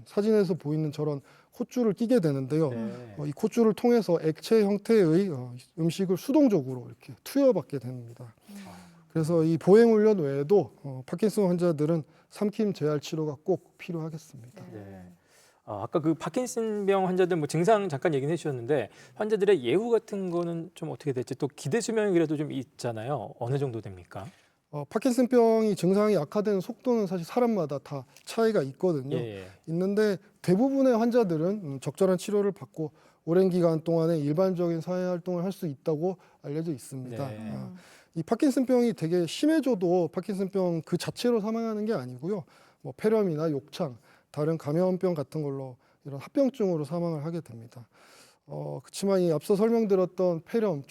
사진에서 보이는 저런 콧줄을 끼게 되는데요. 네. 이 콧줄을 통해서 액체 형태의 음식을 수동적으로 이렇게 투여받게 됩니다. 그래서 이 보행 훈련 외에도 파킨슨 환자들은 삼킴 재활 치료가 꼭 필요하겠습니다. 네. 아까 그 파킨슨병 환자들 뭐 증상 잠깐 얘기는 해주셨는데 환자들의 예후 같은 거는 좀 어떻게 될지 또 기대 수명이라도 좀 있잖아요. 어느 정도 됩니까? 파킨슨병이 증상이 악화되는 속도는 사실 사람마다 다 차이가 있거든요. 예. 있는데 대부분의 환자들은 적절한 치료를 받고 오랜 기간 동안에 일반적인 사회 활동을 할 수 있다고 알려져 있습니다. 네. 이 파킨슨병이 되게 심해져도 파킨슨병 그 자체로 사망하는 게 아니고요. 뭐 폐렴이나 욕창, 다른 감염병 같은 걸로 이런 합병증으로 사망을 하게 됩니다. 그렇지만 이 앞서 설명드렸던 폐렴,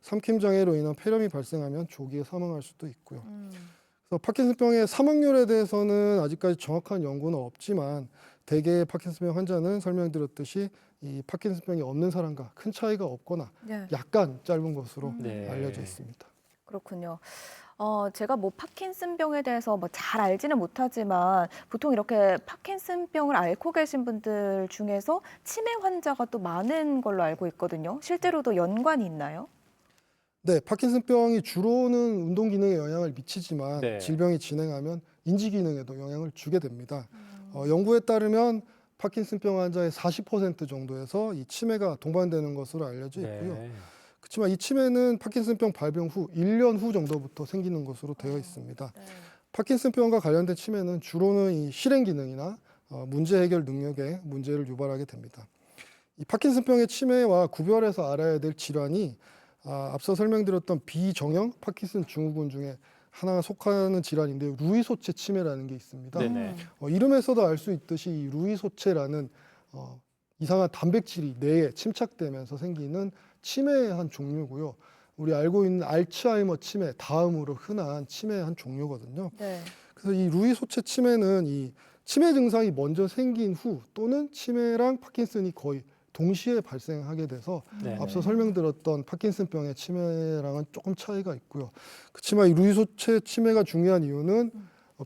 삼킴 장애로 인한 폐렴이 발생하면 조기에 사망할 수도 있고요. 그래서 파킨슨병의 사망률에 대해서는 아직까지 정확한 연구는 없지만 대개의 파킨슨병 환자는 설명드렸듯이 이 파킨슨병이 없는 사람과 큰 차이가 없거나 네. 약간 짧은 것으로 네. 알려져 있습니다. 그렇군요. 제가 뭐 파킨슨병에 대해서 뭐 잘 알지는 못하지만 보통 이렇게 파킨슨병을 앓고 계신 분들 중에서 치매 환자가 또 많은 걸로 알고 있거든요. 실제로도 연관이 있나요? 네, 파킨슨병이 주로는 운동 기능에 영향을 미치지만 네. 질병이 진행하면 인지 기능에도 영향을 주게 됩니다. 연구에 따르면 파킨슨병 환자의 40% 정도에서 이 치매가 동반되는 것으로 알려져 있고요. 네. 그렇지만 이 치매는 파킨슨병 발병 후 1년 후 정도부터 생기는 것으로 되어 있습니다. 파킨슨병과 관련된 치매는 주로는 이 실행 기능이나 문제 해결 능력에 문제를 유발하게 됩니다. 이 파킨슨병의 치매와 구별해서 알아야 될 질환이 앞서 설명드렸던 비정형 파킨슨 증후군 중에 하나가 속하는 질환인데요. 루이소체 치매라는 게 있습니다. 네네. 이름에서도 알 수 있듯이 이 루이소체라는 이상한 단백질이 뇌에 침착되면서 생기는 치매의 한 종류고요. 우리 알고 있는 알츠하이머 치매 다음으로 흔한 치매의 한 종류거든요. 네. 그래서 이 루이소체 치매는 이 치매 증상이 먼저 생긴 후 또는 치매랑 파킨슨이 거의 동시에 발생하게 돼서 네. 앞서 설명드렸던 파킨슨병의 치매랑은 조금 차이가 있고요. 그렇지만 이 루이소체 치매가 중요한 이유는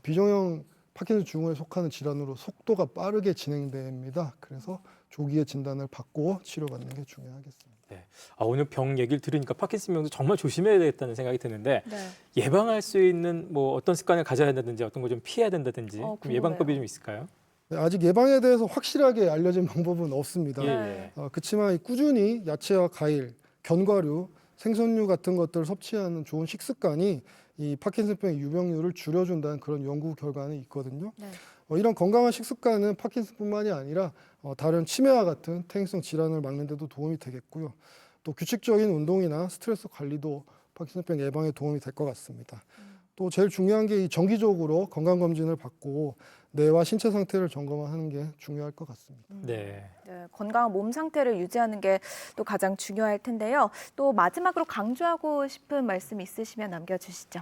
비정형 파킨슨 증후군에 속하는 질환으로 속도가 빠르게 진행됩니다. 그래서 조기에 진단을 받고 치료받는 게 중요하겠습니다. 네. 오늘 병 얘기를 들으니까 파킨슨병도 정말 조심해야 되겠다는 생각이 드는데 네. 예방할 수 있는 뭐 어떤 습관을 가져야 된다든지 어떤 거 좀 피해야 된다든지 좀 궁금해요. 예방법이 좀 있을까요? 네, 아직 예방에 대해서 확실하게 알려진 방법은 없습니다. 예. 그렇지만 꾸준히 야채와 과일, 견과류, 생선류 같은 것들을 섭취하는 좋은 식습관이 이 파킨슨병의 유병률을 줄여준다는 그런 연구 결과는 있거든요. 네. 이런 건강한 식습관은 파킨슨뿐만이 아니라 다른 치매와 같은 퇴행성 질환을 막는 데도 도움이 되겠고요. 또 규칙적인 운동이나 스트레스 관리도 파킨슨병 예방에 도움이 될 것 같습니다. 또 제일 중요한 게 이 정기적으로 건강검진을 받고 뇌와 신체 상태를 점검하는 게 중요할 것 같습니다. 네. 네, 건강한 몸 상태를 유지하는 게 또 가장 중요할 텐데요. 또 마지막으로 강조하고 싶은 말씀 있으시면 남겨주시죠.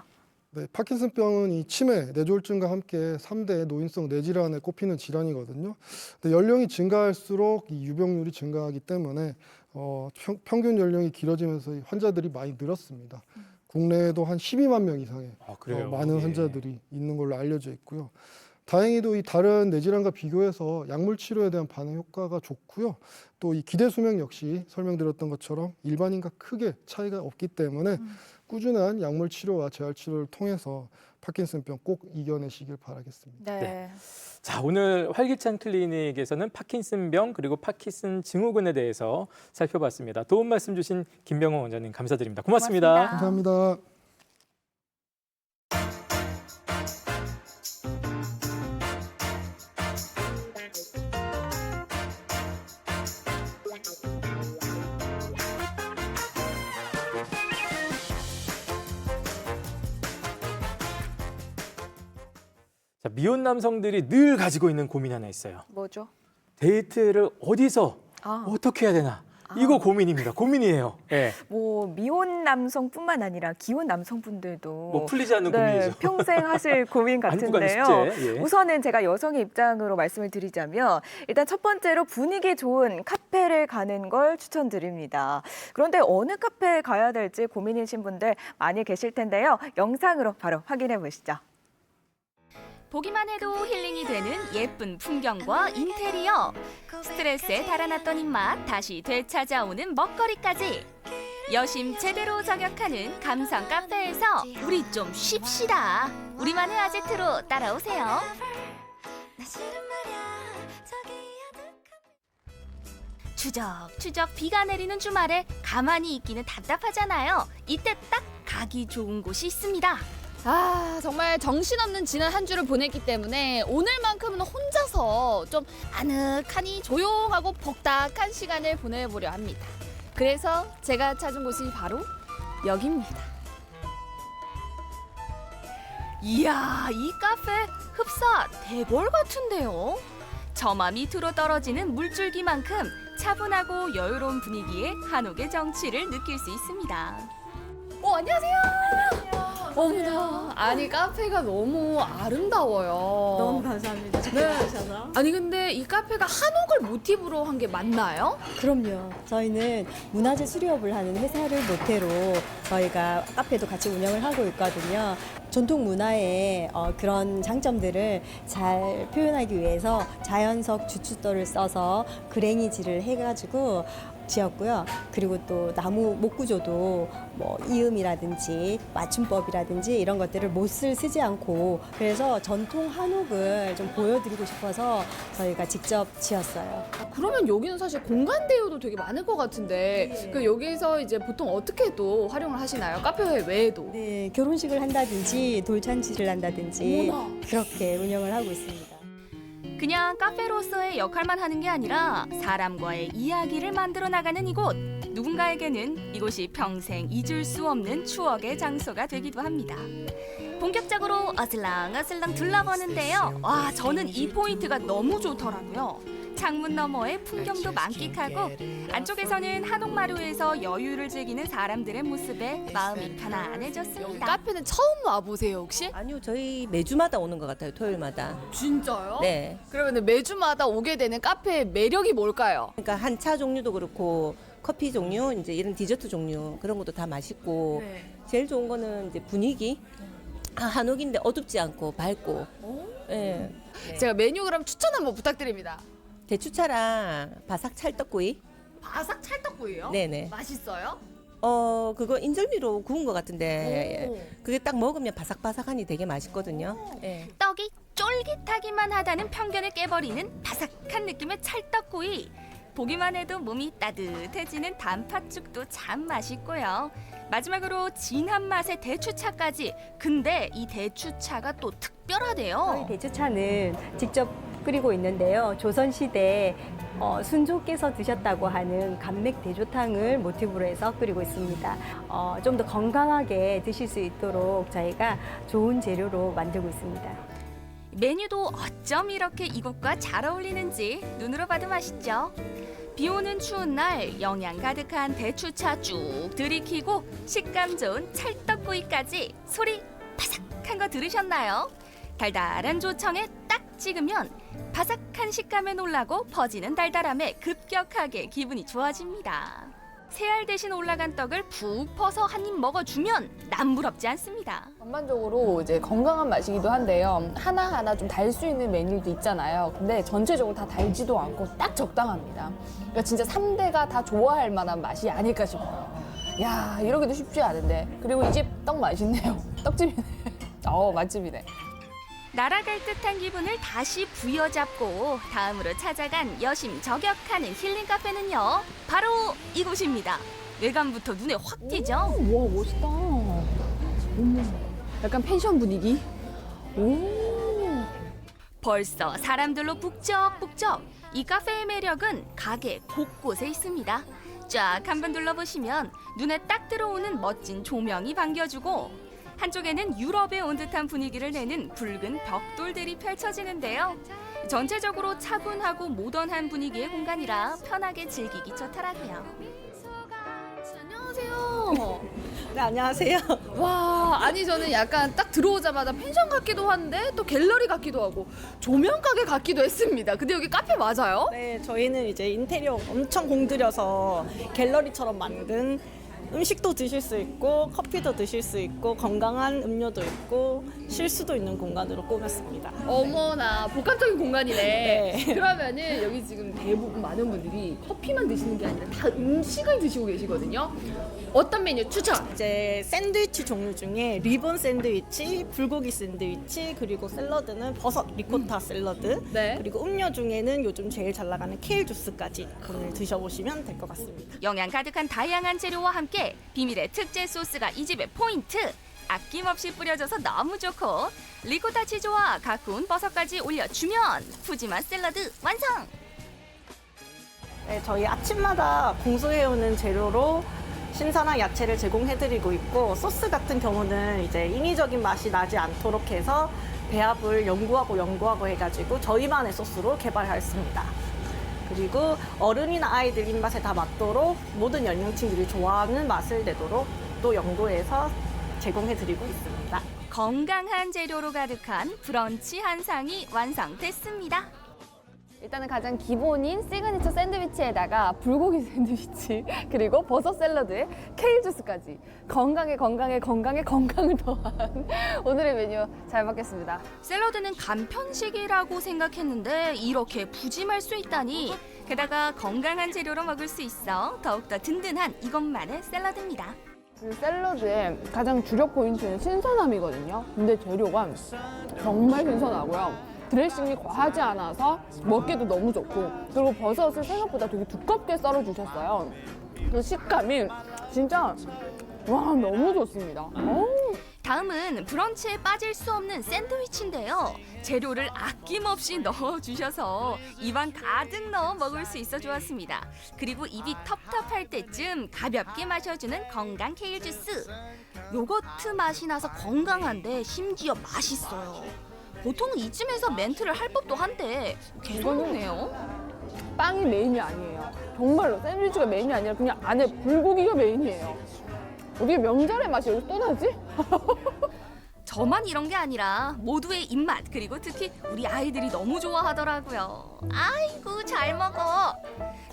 네, 파킨슨병은 이 치매, 뇌졸중과 함께 3대 노인성 뇌질환에 꼽히는 질환이거든요. 근데 연령이 증가할수록 이 유병률이 증가하기 때문에 평균 연령이 길어지면서 이 환자들이 많이 늘었습니다. 국내에도 한 12만 명 이상의 많은 환자들이 있는 걸로 알려져 있고요. 다행히도 이 다른 뇌질환과 비교해서 약물 치료에 대한 반응 효과가 좋고요. 또 이 기대 수명 역시 설명드렸던 것처럼 일반인과 크게 차이가 없기 때문에 꾸준한 약물 치료와 재활 치료를 통해서 파킨슨병 꼭 이겨내시길 바라겠습니다. 네. 자, 오늘 활기찬 클리닉에서는 파킨슨병 그리고 파킨슨 증후군에 대해서 살펴봤습니다. 도움 말씀 주신 김병호 원장님 감사드립니다. 고맙습니다. 감사합니다. 자, 미혼 남성들이 늘 가지고 있는 고민 하나 있어요. 뭐죠? 데이트를 어디서 어떻게 해야 되나? 이거 고민입니다. 고민이에요. 네. 뭐 미혼 남성뿐만 아니라 기혼 남성분들도 뭐 풀리지 않는 고민이죠. 평생 하실 고민 같은데요. 숙제. 예. 우선은 제가 여성의 입장으로 말씀을 드리자면 일단 첫 번째로 분위기 좋은 카페를 가는 걸 추천드립니다. 그런데 어느 카페에 가야 될지 고민이신 분들 많이 계실 텐데요. 영상으로 바로 확인해 보시죠. 보기만 해도 힐링이 되는 예쁜 풍경과 인테리어, 스트레스에 달아났던 입맛 다시 되찾아오는 먹거리까지 여심 제대로 저격하는 감성 카페에서 우리 좀 쉽시다. 우리만의 아지트로 따라오세요. 추적추적 비가 내리는 주말에 가만히 있기는 답답하잖아요. 이때 딱 가기 좋은 곳이 있습니다. 정말 정신없는 지난 한 주를 보냈기 때문에 오늘만큼은 혼자서 좀 아늑하니 조용하고 복닥한 시간을 보내보려 합니다. 그래서 제가 찾은 곳이 바로 여기입니다. 이야, 이 카페 흡사 대궐 같은데요. 저마 밑으로 떨어지는 물줄기만큼 차분하고 여유로운 분위기에 한옥의 정취를 느낄 수 있습니다. 안녕하세요. 어머나, 아니 카페가 너무 아름다워요. 너무 감사합니다. 네. 아니 근데 이 카페가 한옥을 모티브로 한 게 맞나요? 그럼요. 저희는 문화재 수리업을 하는 회사를 모태로 저희가 카페도 같이 운영을 하고 있거든요. 전통 문화의 그런 장점들을 잘 표현하기 위해서 자연석 주춧돌을 써서 그랭이질을 해가지고 지었고요. 그리고 또 나무 목 구조도 뭐 이음이라든지 맞춤법이라든지 이런 것들을 못을 쓰지 않고 그래서 전통 한옥을 좀 보여드리고 싶어서 저희가 직접 지었어요. 그러면 여기는 사실 공간 대여도 되게 많을 것 같은데 그 여기서 이제 보통 어떻게 또 활용을 하시나요? 카페 외에도? 네, 결혼식을 한다든지 돌잔치를 한다든지 어머나. 그렇게 운영을 하고 있습니다. 그냥 카페로서의 역할만 하는 게 아니라 사람과의 이야기를 만들어 나가는 이곳. 누군가에게는 이곳이 평생 잊을 수 없는 추억의 장소가 되기도 합니다. 본격적으로 어슬렁어슬렁 둘러보는데요. 와, 저는 이 포인트가 너무 좋더라고요. 창문 너머의 풍경도 만끽하고 안쪽에서는 한옥마루에서 여유를 즐기는 사람들의 모습에 마음이 편안해졌습니다. 카페는 처음 와보세요 혹시? 아니요, 저희 매주마다 오는 것 같아요. 토요일마다. 진짜요? 네. 그러면 매주마다 오게 되는 카페의 매력이 뭘까요? 그러니까 한차 종류도 그렇고 커피 종류, 이제 이런 디저트 종류 그런 것도 다 맛있고 제일 좋은 거는 이제 분위기. 한옥인데 어둡지 않고 밝고. 네. 제가 메뉴 그럼 추천 한번 부탁드립니다. 대추차랑 바삭 찰떡구이. 바삭 찰떡구이요? 네네. 맛있어요? 그거 인절미로 구운 것 같은데 그게 딱 먹으면 바삭바삭하니 되게 맛있거든요. 네. 떡이 쫄깃하기만 하다는 편견을 깨버리는 바삭한 느낌의 찰떡구이. 보기만 해도 몸이 따뜻해지는 단팥죽도 참 맛있고요. 마지막으로 진한 맛의 대추차까지. 근데 이 대추차가 또 특별하대요. 저희 대추차는 직접 끓이고 있는데요. 조선시대 순조께서 드셨다고 하는 감맥 대조탕을 모티브로 해서 끓이고 있습니다. 좀 더 건강하게 드실 수 있도록 저희가 좋은 재료로 만들고 있습니다. 메뉴도 어쩜 이렇게 이곳과 잘 어울리는지 눈으로 봐도 맛있죠. 비 오는 추운 날 영양 가득한 대추차 쭉 들이키고 식감 좋은 찰떡구이까지 소리 바삭바삭한 거 들으셨나요? 달달한 조청에 딱 찍으면 바삭한 식감에 놀라고 퍼지는 달달함에 급격하게 기분이 좋아집니다. 새알 대신 올라간 떡을 푹 퍼서 한 입 먹어주면 남부럽지 않습니다. 전반적으로 이제 건강한 맛이기도 한데요. 하나하나 좀 달 수 있는 메뉴도 있잖아요. 근데 전체적으로 다 달지도 않고 딱 적당합니다. 그러니까 진짜 3대가 다 좋아할 만한 맛이 아닐까 싶어요. 야, 이러기도 쉽지 않은데. 그리고 이 집 떡 맛있네요. 떡집이네. 맛집이네. 날아갈 듯한 기분을 다시 부여잡고 다음으로 찾아간 여심 저격하는 힐링 카페는요. 바로 이곳입니다. 외관부터 눈에 확 띄죠? 와, 멋있다. 어머, 약간 펜션 분위기? 오. 벌써 사람들로 북적북적. 이 카페의 매력은 가게 곳곳에 있습니다. 쫙 한번 둘러보시면 눈에 딱 들어오는 멋진 조명이 반겨주고 한쪽에는 유럽에 온 듯한 분위기를 내는 붉은 벽돌들이 펼쳐지는데요. 전체적으로 차분하고 모던한 분위기의 공간이라 편하게 즐기기 좋더라고요. 안녕하세요. 네, 안녕하세요. 와, 아니 저는 약간 딱 들어오자마자 펜션 같기도 한데 또 갤러리 같기도 하고 조명 가게 같기도 했습니다. 근데 여기 카페 맞아요? 네, 저희는 이제 인테리어 엄청 공들여서 갤러리처럼 만든 음식도 드실 수 있고 커피도 드실 수 있고 건강한 음료도 있고 쉴 수도 있는 공간으로 꾸몄습니다. 어머나, 복합적인 공간이네. 네. 그러면은 여기 지금 대부분 많은 분들이 커피만 드시는 게 아니라 다 음식을 드시고 계시거든요. 어떤 메뉴 추천? 이제 샌드위치 종류 중에 리본 샌드위치, 불고기 샌드위치, 그리고 샐러드는 버섯 리코타 샐러드, 네. 그리고 음료 중에는 요즘 제일 잘 나가는 케일 주스까지 오늘 드셔보시면 될 것 같습니다. 영양 가득한 다양한 재료와 함께 비밀의 특제 소스가 이 집의 포인트. 아낌없이 뿌려져서 너무 좋고 리코타 치즈와 각 구운 버섯까지 올려주면 푸짐한 샐러드 완성! 네, 저희 아침마다 공수해오는 재료로 신선한 야채를 제공해드리고 있고 소스 같은 경우는 이제 인위적인 맛이 나지 않도록 해서 배합을 연구하고 해가지고 저희만의 소스로 개발하였습니다. 그리고 어른이나 아이들 입맛에 다 맞도록 모든 연령층들이 좋아하는 맛을 내도록 또 연구해서 제공해드리고 있습니다. 건강한 재료로 가득한 브런치 한 상이 완성됐습니다. 일단은 가장 기본인 시그니처 샌드위치에다가 불고기 샌드위치 그리고 버섯 샐러드에 케일 주스까지 건강에 건강을 더한 오늘의 메뉴 잘 먹겠습니다. 샐러드는 간편식이라고 생각했는데 이렇게 푸짐할 수 있다니 게다가 건강한 재료로 먹을 수 있어 더욱더 든든한 이것만의 샐러드입니다. 이 샐러드의 가장 주력 포인트는 신선함이거든요. 근데 재료가 정말 신선하고요. 드레싱이 과하지 않아서 먹기도 너무 좋고 그리고 버섯을 생각보다 되게 두껍게 썰어주셨어요. 그 식감이 진짜 와 너무 좋습니다. 다음은 브런치에 빠질 수 없는 샌드위치인데요. 재료를 아낌없이 넣어주셔서 입안 가득 넣어 먹을 수 있어 좋았습니다. 그리고 입이 텁텁할 때쯤 가볍게 마셔주는 건강 케일 주스. 요거트 맛이 나서 건강한데 심지어 맛있어요. 보통 이쯤에서 멘트를 할 법도 한데 계속 먹네요. 빵이 메인이 아니에요. 정말로 샌드위치가 메인이 아니라 그냥 안에 불고기가 메인이에요. 어떻게 명절의 맛이 여기 또 나지? 저만 이런 게 아니라 모두의 입맛 그리고 특히 우리 아이들이 너무 좋아하더라고요. 아이고 잘 먹어.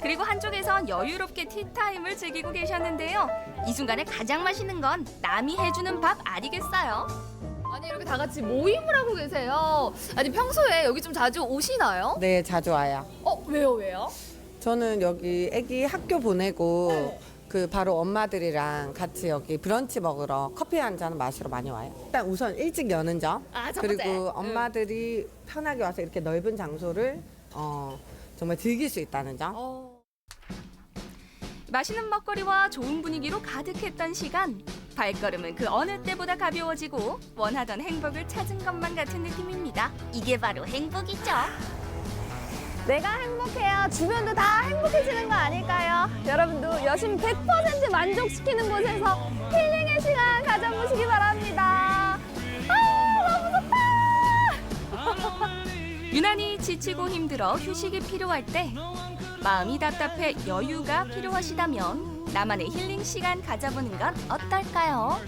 그리고 한쪽에선 여유롭게 티타임을 즐기고 계셨는데요. 이 순간에 가장 맛있는 건 남이 해주는 밥 아니겠어요? 아니 이렇게 다 같이 모임을 하고 계세요. 아니 평소에 여기 좀 자주 오시나요? 네, 자주 와요. 왜요? 저는 여기 애기 학교 보내고 그 바로 엄마들이랑 같이 여기 브런치 먹으러 커피 한 잔 마시러 많이 와요. 일단 우선 일찍 여는 점. 첫 번째. 그리고 엄마들이 편하게 와서 이렇게 넓은 장소를 정말 즐길 수 있다는 점. 맛있는 먹거리와 좋은 분위기로 가득했던 시간. 발걸음은 그 어느 때보다 가벼워지고 원하던 행복을 찾은 것만 같은 느낌입니다. 이게 바로 행복이죠. 내가 행복해야 주변도 다 행복해지는 거 아닐까요? 여러분도 여심 100% 만족시키는 곳에서 힐링의 시간 가져보시기 바랍니다. 너무 좋다! 유난히 지치고 힘들어 휴식이 필요할 때 마음이 답답해 여유가 필요하시다면 나만의 힐링 시간 가져보는 건 어떨까요?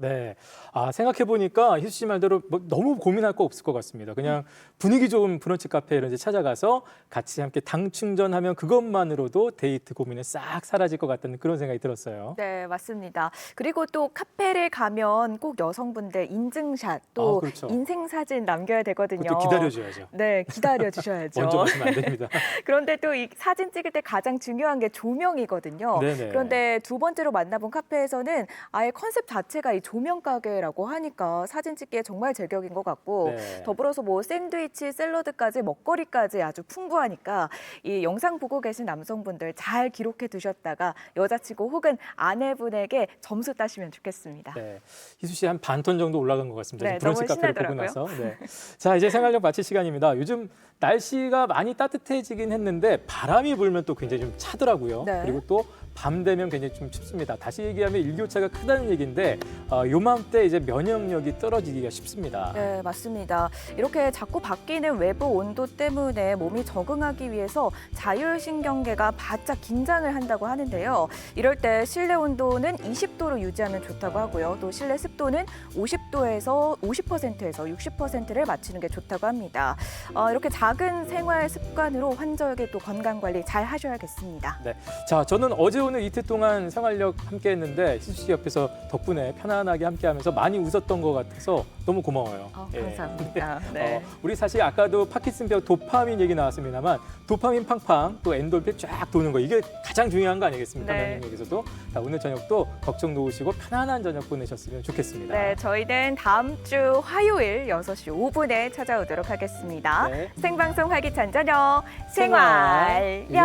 네. 생각해 보니까 희수 씨 말대로 뭐 너무 고민할 거 없을 것 같습니다. 그냥 분위기 좋은 브런치 카페 이런 데 찾아가서 같이 함께 당 충전하면 그것만으로도 데이트 고민은 싹 사라질 것 같다는 그런 생각이 들었어요. 네, 맞습니다. 그리고 또 카페를 가면 꼭 여성분들 인증샷 또 그렇죠. 인생 사진 남겨야 되거든요. 그것도 기다려줘야죠. 네, 기다려 주셔야죠. 먼저 보시면 안 됩니다. 그런데 또 이 사진 찍을 때 가장 중요한 게 조명이거든요. 네네. 그런데 두 번째로 만나본 카페에서는 아예 컨셉 자체가 이 조명 가게라고 하니까 사진 찍기에 정말 제격인 것 같고 네. 더불어서 뭐 샌드위치, 샐러드까지 먹거리까지 아주 풍부하니까 이 영상 보고 계신 남성분들 잘 기록해 두셨다가 여자친구 혹은 아내분에게 점수 따시면 좋겠습니다. 네. 희수 씨 한 반 톤 정도 올라간 것 같습니다. 네, 브런치 너무 카페를 보고 신나더라고요. 나서. 네. 자, 이제 생활력 마칠 시간입니다. 요즘 날씨가 많이 따뜻해지긴 했는데 바람이 불면 또 굉장히 좀 차더라고요. 네. 그리고 또 밤 되면 굉장히 좀 춥습니다. 다시 얘기하면 일교차가 크다는 얘기인데 요맘때 이제 면역력이 떨어지기가 쉽습니다. 네, 맞습니다. 이렇게 자꾸 바뀌는 외부 온도 때문에 몸이 적응하기 위해서 자율신경계가 바짝 긴장을 한다고 하는데요. 이럴 때 실내 온도는 20도로 유지하면 좋다고 하고요. 또 실내 습도는 50도에서 50%에서 60%를 맞추는 게 좋다고 합니다. 이렇게 작은 생활 습관으로 환절기 또 건강 관리 잘 하셔야겠습니다. 네. 자, 저는 어제 오늘 이틀 동안 생활력 함께 했는데 희수 씨 옆에서 덕분에 편안하게 함께 하면서 많이 웃었던 것 같아서 너무 고마워요. 감사합니다. 네. 우리 사실 아까도 파킨슨병 도파민 얘기 나왔습니다만 도파민 팡팡 또 엔돌핀 쫙 도는 거 이게 가장 중요한 거 아니겠습니까? 네. 면역력에서도. 자, 오늘 저녁도 걱정 놓으시고 편안한 저녁 보내셨으면 좋겠습니다. 네, 저희는 다음 주 화요일 6시 5분에 찾아오도록 하겠습니다. 네. 생방송 활기찬 저녁 생활력.